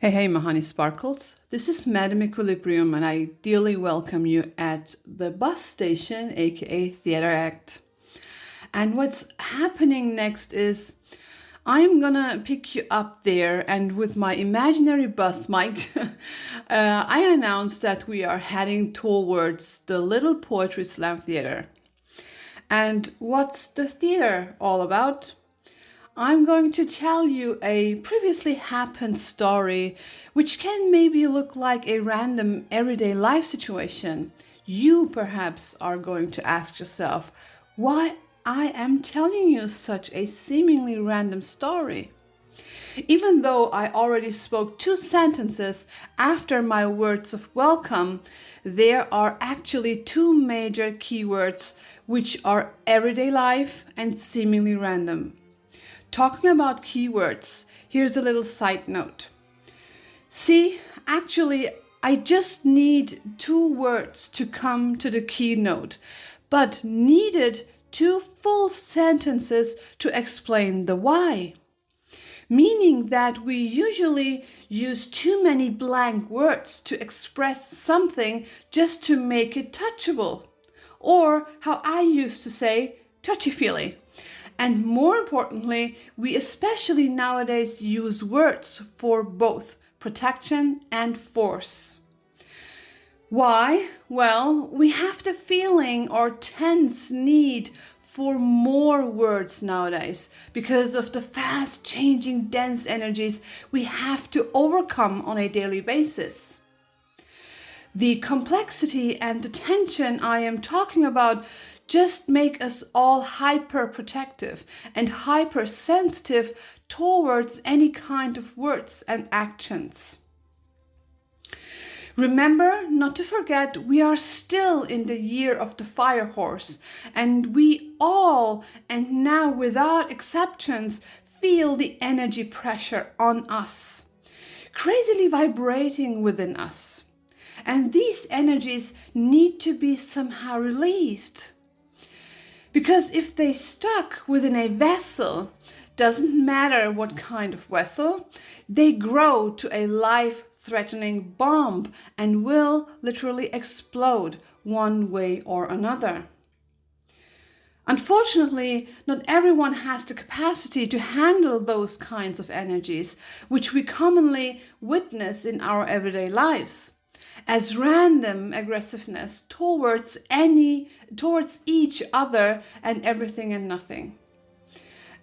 Hey, my honey sparkles. This is Madam Equilibrium, and I dearly welcome you at the bus station, aka Theater Act. And what's happening next is I'm gonna pick you up there, and with my imaginary bus mic, I announce that we are heading towards the Little Poetry Slam Theater. And what's the theater all about? I'm going to tell you a previously happened story which can maybe look like a random everyday life situation. You perhaps are going to ask yourself why I am telling you such a seemingly random story. Even though I already spoke 2 sentences after my words of welcome, there are actually 2 major keywords which are everyday life and seemingly random. Talking about keywords, here's a little side note. See, actually, I just need 2 words to come to the keynote, but needed 2 full sentences to explain the why. Meaning that we usually use too many blank words to express something just to make it touchable. Or how I used to say, touchy-feely. And more importantly, we especially nowadays use words for both protection and force. Why? Well, we have the feeling or tense need for more words nowadays because of the fast changing dense energies we have to overcome on a daily basis. The complexity and the tension I am talking about just make us all hyper-protective and hypersensitive towards any kind of words and actions. Remember not to forget we are still in the year of the fire horse, and we all, and now without exceptions, feel the energy pressure on us, crazily vibrating within us. And these energies need to be somehow released. Because if they stuck within a vessel, doesn't matter what kind of vessel, they grow to a life-threatening bomb and will literally explode one way or another. Unfortunately, not everyone has the capacity to handle those kinds of energies, which we commonly witness in our everyday lives as random aggressiveness towards each other and everything and nothing.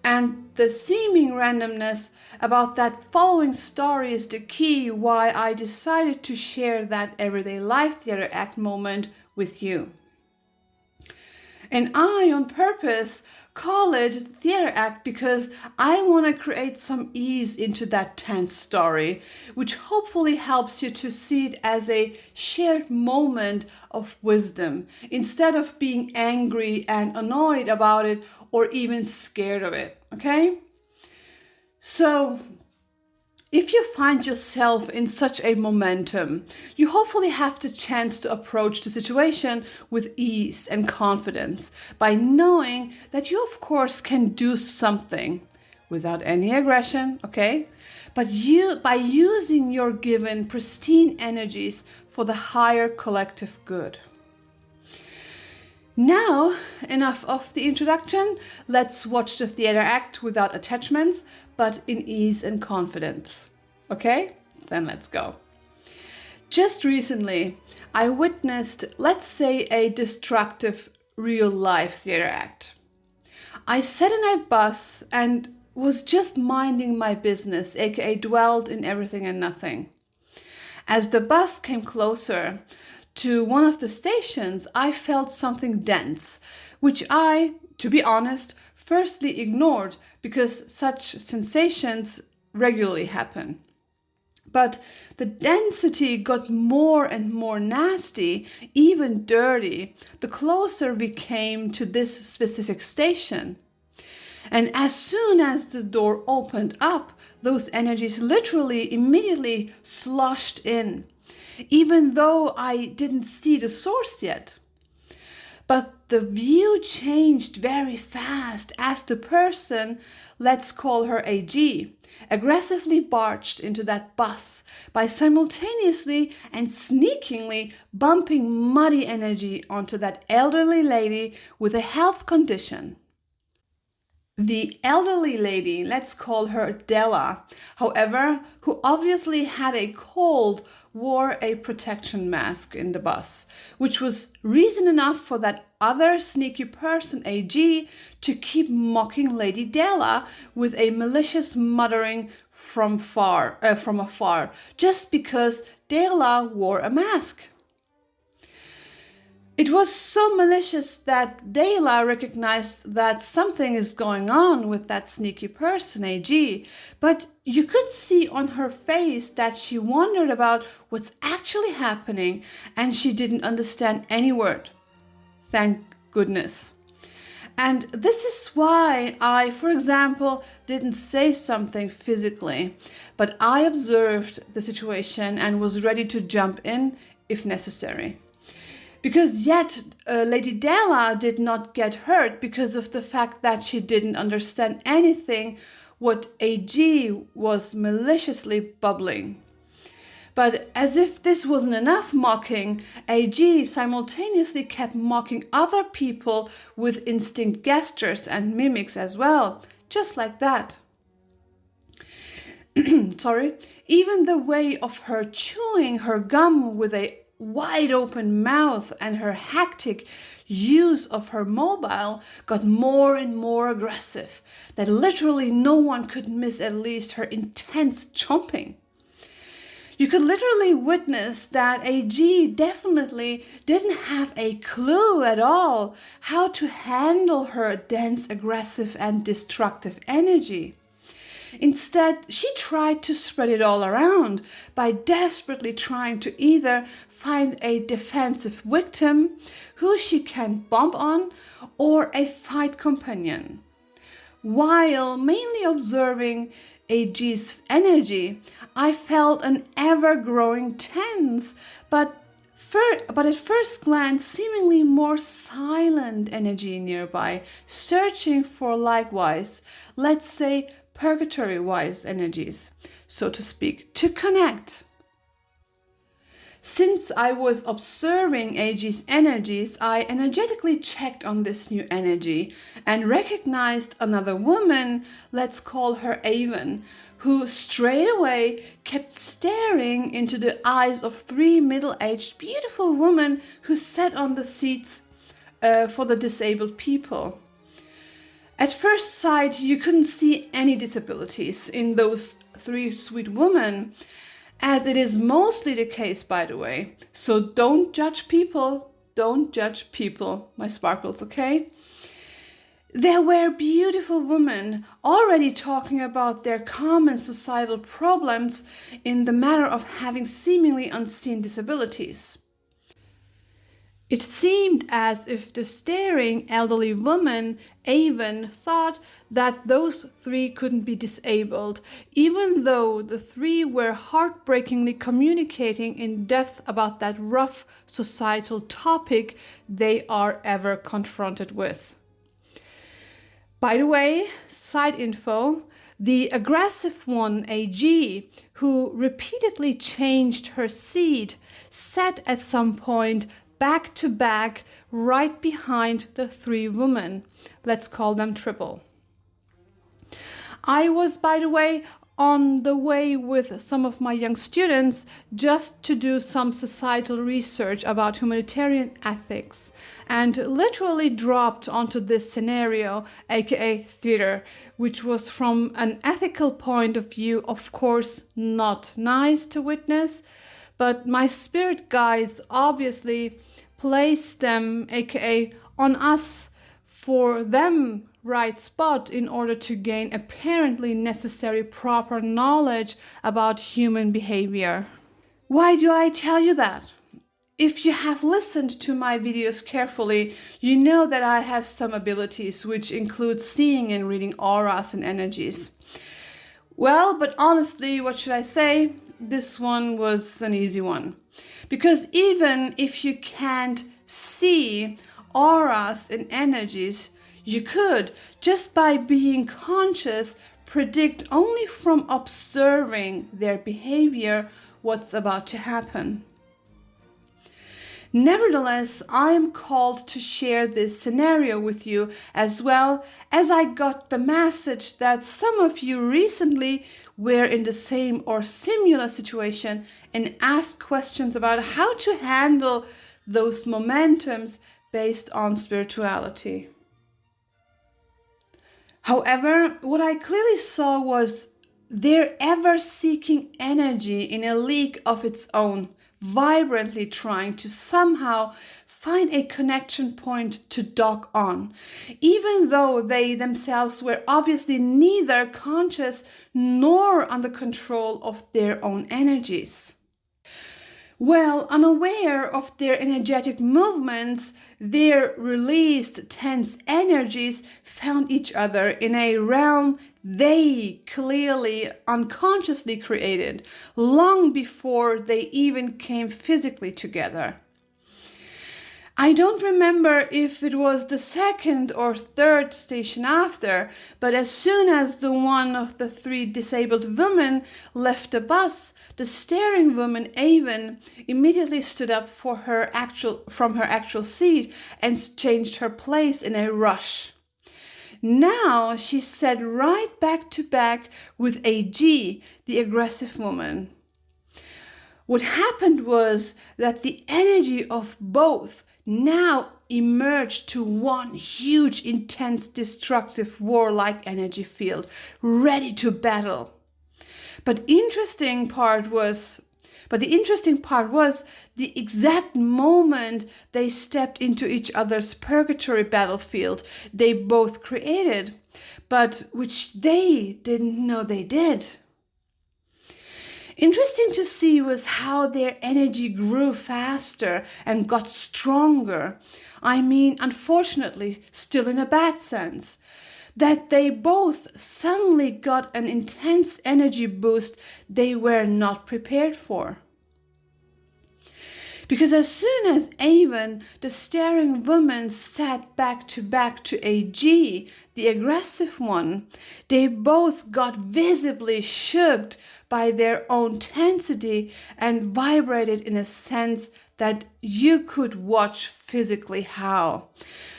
And the seeming randomness about that following story is the key why I decided to share that everyday life theater act moment with you. And I, on purpose, call it theater act because I want to create some ease into that tense story, which hopefully helps you to see it as a shared moment of wisdom, instead of being angry and annoyed about it or even scared of it, okay? So, if you find yourself in such a momentum, you hopefully have the chance to approach the situation with ease and confidence by knowing that you, of course, can do something without any aggression, okay? But by using your given pristine energies for the higher collective good. Now, enough of the introduction. Let's watch the theater act without attachments, but in ease and confidence. Okay? Then let's go. Just recently, I witnessed, let's say, a destructive real-life theater act. I sat in a bus and was just minding my business, aka dwelled in everything and nothing. As the bus came closer to one of the stations, I felt something dense, which I, to be honest, firstly ignored because such sensations regularly happen. But the density got more and more nasty, even dirty, the closer we came to this specific station. And as soon as the door opened up, those energies literally immediately sloshed in, even though I didn't see the source yet. But the view changed very fast as the person, let's call her AG, aggressively barged into that bus by simultaneously and sneakingly bumping muddy energy onto that elderly lady with a health condition. The elderly lady, let's call her Della, however, who obviously had a cold, wore a protection mask in the bus, which was reason enough for that other sneaky person, AG, to keep mocking Lady Della with a malicious muttering from afar, just because Della wore a mask. It was so malicious that Dela recognized that something is going on with that sneaky person, AG, but you could see on her face that she wondered about what's actually happening and she didn't understand any word. Thank goodness. And this is why I, for example, didn't say something physically, but I observed the situation and was ready to jump in if necessary. Because yet Lady Della did not get hurt because of the fact that she didn't understand anything what AG was maliciously bubbling. But as if this wasn't enough mocking, AG simultaneously kept mocking other people with instinct gestures and mimics as well, just like that. Sorry, even the way of her chewing her gum with a wide open mouth and her hectic use of her mobile got more and more aggressive, that literally no one could miss at least her intense chomping. You could literally witness that AG definitely didn't have a clue at all how to handle her dense, aggressive and destructive energy. Instead, she tried to spread it all around by desperately trying to either find a defensive victim who she can bump on or a fight companion. While mainly observing AG's energy, I felt an ever-growing tense, but at first glance seemingly more silent energy nearby, searching for likewise, let's say, purgatory-wise energies, so to speak, to connect. Since I was observing AG's energies, I energetically checked on this new energy and recognized another woman, let's call her Avon, who straight away kept staring into the eyes of three middle-aged beautiful women who sat on the seats for the disabled people. At first sight, you couldn't see any disabilities in those three sweet women, as it is mostly the case, by the way. So don't judge people, my sparkles, okay? There were beautiful women already talking about their common societal problems in the matter of having seemingly unseen disabilities. It seemed as if the staring elderly woman, Avon, thought that those three couldn't be disabled, even though the three were heartbreakingly communicating in depth about that rough societal topic they are ever confronted with. By the way, side info, the aggressive one, AG, who repeatedly changed her seat, sat at some point back to back right behind the three women. Let's call them triple. I was, by the way, on the way with some of my young students just to do some societal research about humanitarian ethics, and literally dropped onto this scenario, aka theater, which was from an ethical point of view, of course, not nice to witness, but my spirit guides obviously placed them, aka on us, for them right spot in order to gain apparently necessary proper knowledge about human behavior. Why do I tell you that? If you have listened to my videos carefully, you know that I have some abilities which include seeing and reading auras and energies. Well, but honestly, what should I say? This one was an easy one. Because even if you can't see auras and energies, you could, just by being conscious, predict only from observing their behavior what's about to happen. Nevertheless, I am called to share this scenario with you as well, as I got the message that some of you recently were in the same or similar situation and asked questions about how to handle those momentums based on spirituality. However, what I clearly saw was their ever-seeking energy in a league of its own, vibrantly trying to somehow find a connection point to dock on, even though they themselves were obviously neither conscious nor under control of their own energies. Well, unaware of their energetic movements, their released tense energies found each other in a realm they clearly unconsciously created, long before they even came physically together. I don't remember if it was the second or third station after, but as soon as the one of the three disabled women left the bus, the staring woman Avon immediately stood up from her actual seat and changed her place in a rush. Now she sat right back to back with AG, the aggressive woman. What happened was that the energy of both now emerged to one huge, intense, destructive, warlike energy field, ready to battle. But the interesting part was the exact moment they stepped into each other's purgatory battlefield they both created, but which they didn't know they did. Interesting to see was how their energy grew faster and got stronger. I mean, unfortunately, still in a bad sense. That they both suddenly got an intense energy boost they were not prepared for. Because as soon as Avon, the staring woman, sat back to AG, the aggressive one, they both got visibly shook by their own tensity and vibrated in a sense that you could watch physically how.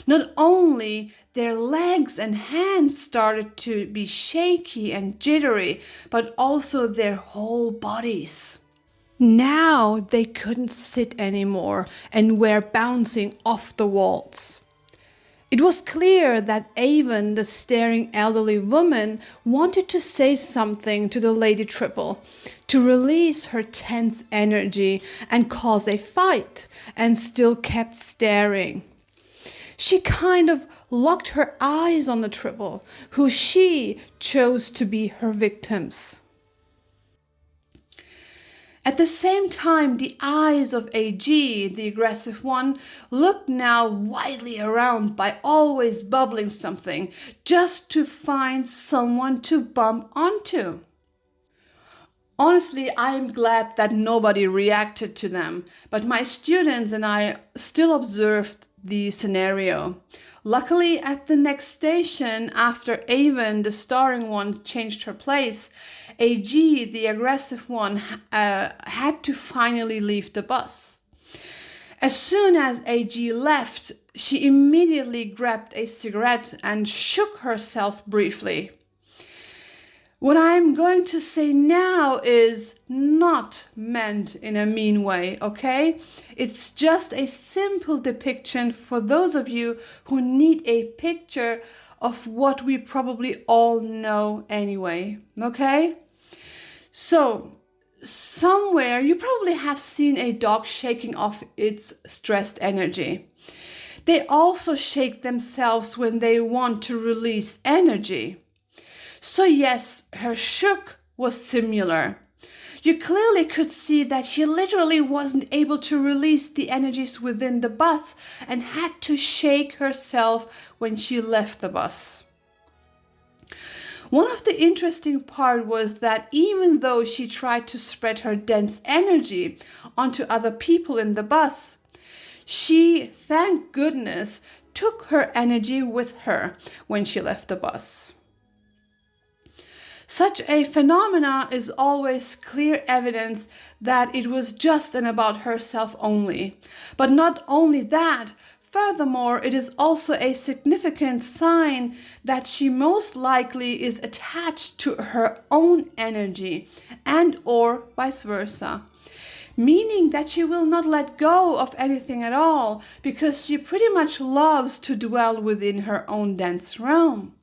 Not only their legs and hands started to be shaky and jittery, but also their whole bodies. Now they couldn't sit anymore and were bouncing off the walls. It was clear that Avon, the staring elderly woman, wanted to say something to the Lady Triple, to release her tense energy and cause a fight, and still kept staring. She kind of locked her eyes on the Triple, who she chose to be her victims. At the same time, the eyes of AG, the aggressive one, looked now widely around by always bubbling something, just to find someone to bump onto. Honestly, I am glad that nobody reacted to them, but my students and I still observed the scenario. Luckily, at the next station, after Avon, the starring one, changed her place, AG, the aggressive one, had to finally leave the bus. As soon as AG left, she immediately grabbed a cigarette and shook herself briefly. What I'm going to say now is not meant in a mean way, okay? It's just a simple depiction for those of you who need a picture of what we probably all know anyway, okay? So, somewhere you probably have seen a dog shaking off its stressed energy. They also shake themselves when they want to release energy. So yes, her shook was similar. You clearly could see that she literally wasn't able to release the energies within the bus and had to shake herself when she left the bus. One of the interesting part was that even though she tried to spread her dense energy onto other people in the bus, she, thank goodness, took her energy with her when she left the bus. Such a phenomena is always clear evidence that it was just and about herself only. But not only that, furthermore, it is also a significant sign that she most likely is attached to her own energy and or vice versa. Meaning that she will not let go of anything at all because she pretty much loves to dwell within her own dense realm.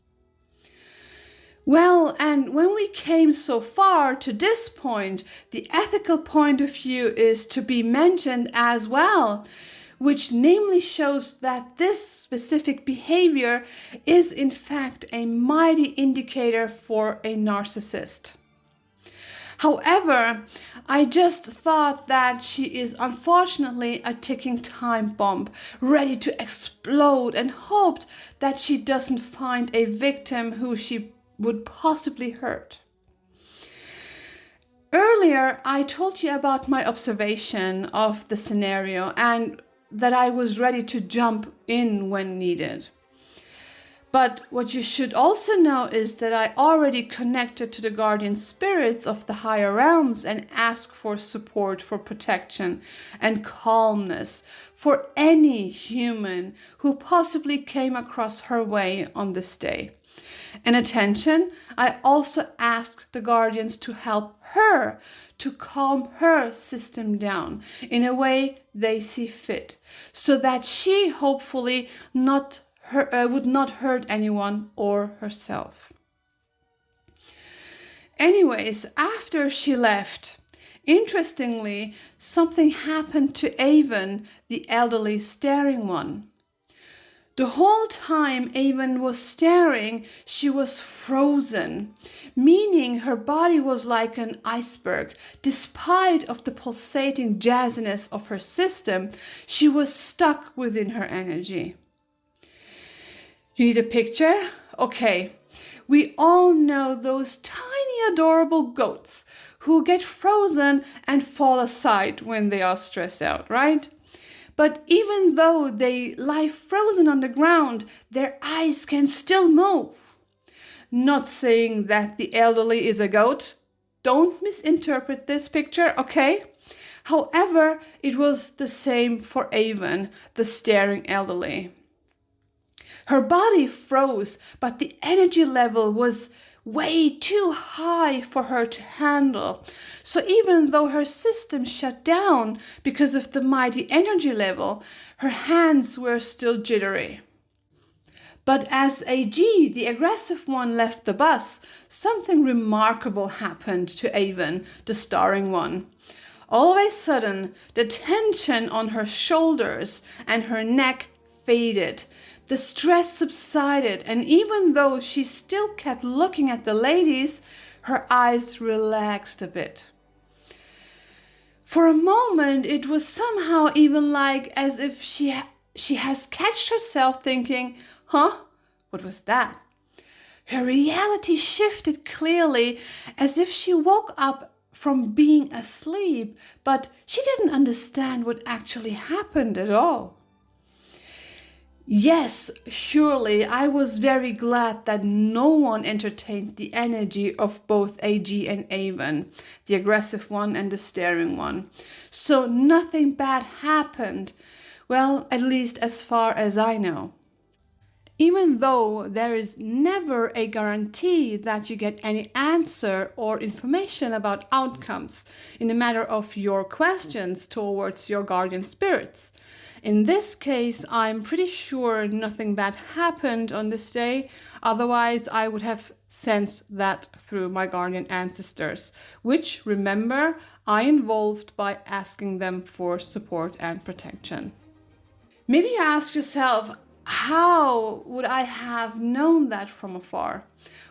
Well, and when we came so far to this point, the ethical point of view is to be mentioned as well, which namely shows that this specific behavior is in fact a mighty indicator for a narcissist. However, I just thought that she is unfortunately a ticking time bomb, ready to explode, and hoped that she doesn't find a victim who she would possibly hurt. Earlier, I told you about my observation of the scenario and that I was ready to jump in when needed. But what you should also know is that I already connected to the guardian spirits of the higher realms and asked for support, for protection and calmness for any human who possibly came across her way on this day. In attention, I also asked the guardians to help her to calm her system down in a way they see fit, so that she hopefully would not hurt anyone or herself. Anyways, after she left, interestingly, something happened to Avon, the elderly staring one. The whole time Avon was staring, she was frozen, meaning her body was like an iceberg. Despite of the pulsating jazziness of her system, she was stuck within her energy. You need a picture? Okay. We all know those tiny adorable goats who get frozen and fall aside when they are stressed out, right? But even though they lie frozen on the ground, their eyes can still move. Not saying that the elderly is a goat. Don't misinterpret this picture, okay? However, it was the same for Avon, the staring elderly. Her body froze, but the energy level was way too high for her to handle. So even though her system shut down because of the mighty energy level, her hands were still jittery. But as AG, the aggressive one, left the bus, something remarkable happened to Avon, the starring one. All of a sudden, the tension on her shoulders and her neck faded. The stress subsided, and even though she still kept looking at the ladies, her eyes relaxed a bit. For a moment, it was somehow even like as if she has catched herself thinking, huh, what was that? Her reality shifted clearly, as if she woke up from being asleep, but she didn't understand what actually happened at all. Yes, surely I was very glad that no one entertained the energy of both AG and Avon, the aggressive one and the staring one. So nothing bad happened, well, at least as far as I know. Even though there is never a guarantee that you get any answer or information about outcomes in the matter of your questions towards your guardian spirits. In this case, I'm pretty sure nothing bad happened on this day, otherwise I would have sensed that through my guardian ancestors, which, remember, I involved by asking them for support and protection. Maybe you ask yourself, how would I have known that from afar?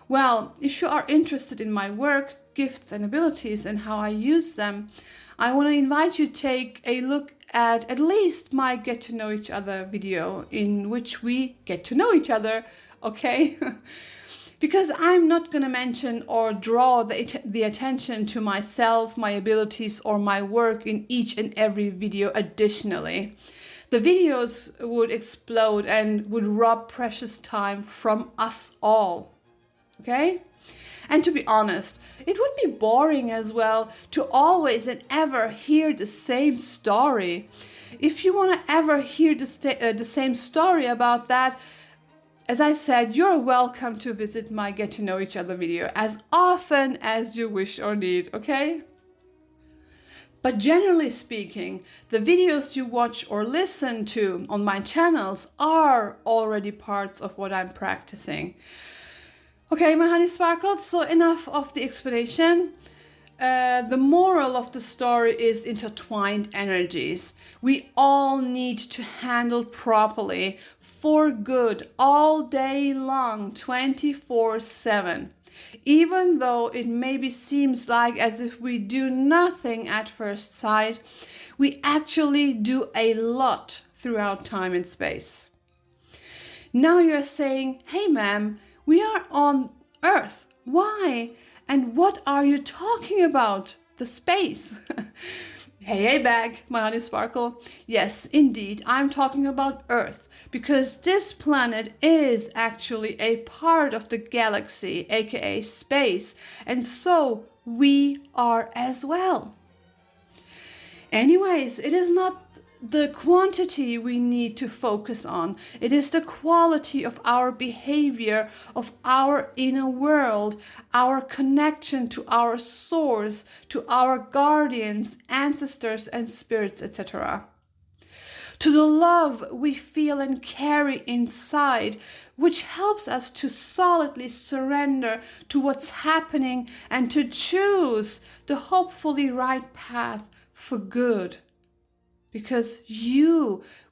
Well, if you are interested in my work, gifts and abilities and how I use them, I want to invite you to take a look at least my Get to Know Each Other video in which we get to know each other, okay? Because I'm not going to mention or draw the attention to myself, my abilities, or my work in each and every video additionally. The videos would explode and would rob precious time from us all. Okay? And to be honest, it would be boring as well to always and ever hear the same story. If you want to ever hear the same story about that, as I said, you're welcome to visit my Get to Know Each Other video as often as you wish or need, okay? But generally speaking, the videos you watch or listen to on my channels are already parts of what I'm practicing. Okay, my honey sparkles, so enough of the explanation. The moral of the story is intertwined energies. We all need to handle properly for good all day long, 24/7. Even though it maybe seems like as if we do nothing at first sight, we actually do a lot throughout time and space. Now you're saying, hey ma'am, we are on Earth. Why? And what are you talking about? The space. Hey bag, my honey sparkle. Yes, indeed, I'm talking about Earth because this planet is actually a part of the galaxy, aka space, and so we are as well. Anyways, it is not the quantity we need to focus on. It is the quality of our behavior, of our inner world, our connection to our source, to our guardians, ancestors, and spirits, etc. To the love we feel and carry inside, which helps us to solidly surrender to what's happening and to choose the hopefully right path for good. Because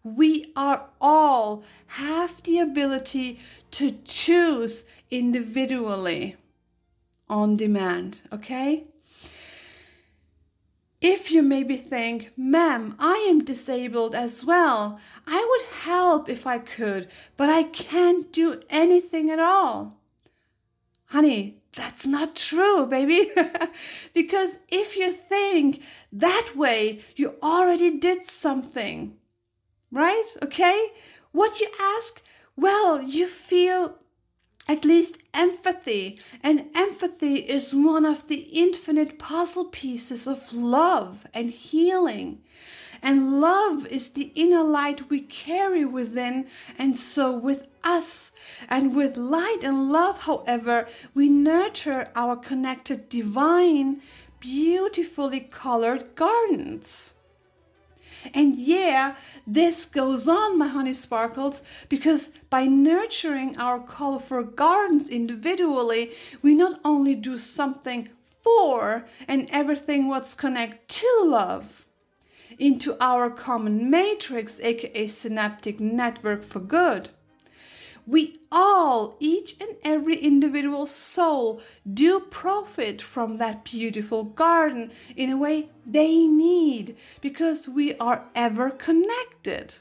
we are all have the ability to choose individually on demand, okay? If you maybe think, ma'am, I am disabled as well. I would help if I could, but I can't do anything at all. Honey, that's not true, baby. Because if you think that way, you already did something, right? Okay? What you ask? Well, you feel at least empathy. And empathy is one of the infinite puzzle pieces of love and healing. And love is the inner light we carry within, and so with us. And with light and love, however, we nurture our connected divine, beautifully colored gardens. And yeah, this goes on, my honey sparkles, because by nurturing our colorful gardens individually, we not only do something for and everything what's connected to love, into our common matrix, aka synaptic network for good. We all, each and every individual soul, do profit from that beautiful garden in a way they need, because we are ever connected.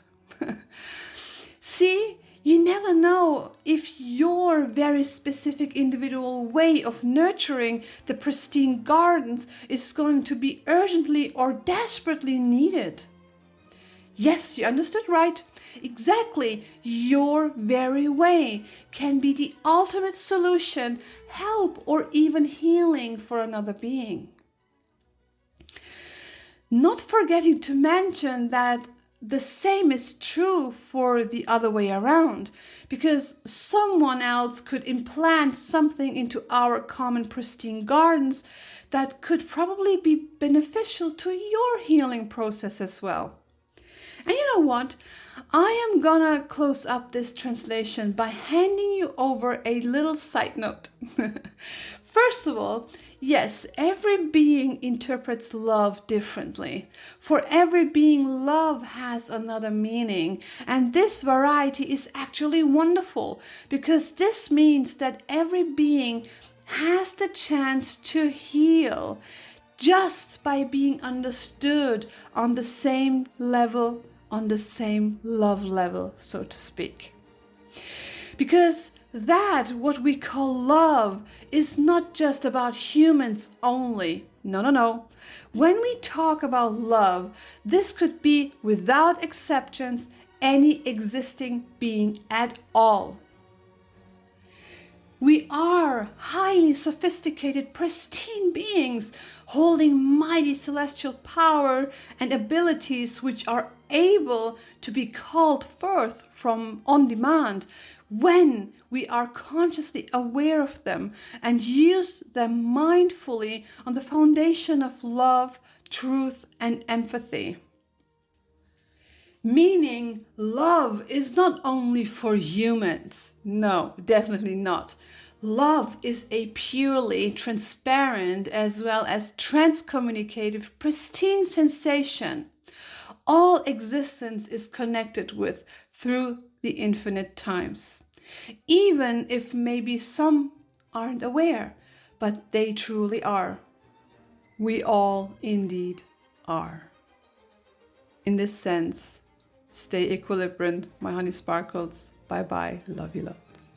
See, you never know if your very specific individual way of nurturing the pristine gardens is going to be urgently or desperately needed. Yes, you understood right. Exactly, your very way can be the ultimate solution, help, or even healing for another being. Not forgetting to mention that the same is true for the other way around, because someone else could implant something into our common pristine gardens that could probably be beneficial to your healing process as well. And you know what? I am gonna close up this translation by handing you over a little side note. First of all, yes, every being interprets love differently. For every being, love has another meaning. And this variety is actually wonderful, because this means that every being has the chance to heal just by being understood on the same level, on the same love level, so to speak. Because that what we call love is not just about humans only. No, no, no. When we talk about love, this could be without acceptance any existing being at all. We are highly sophisticated, pristine beings holding mighty celestial power and abilities which are able to be called forth from on demand when we are consciously aware of them and use them mindfully on the foundation of love, truth, and empathy. Meaning, love is not only for humans. No, definitely not. Love is a purely transparent as well as transcommunicative, pristine sensation. All existence is connected with through the infinite times. Even if maybe some aren't aware, but they truly are. We all indeed are. In this sense, stay equilibrium, my honey sparkles. Bye bye. Love you lots.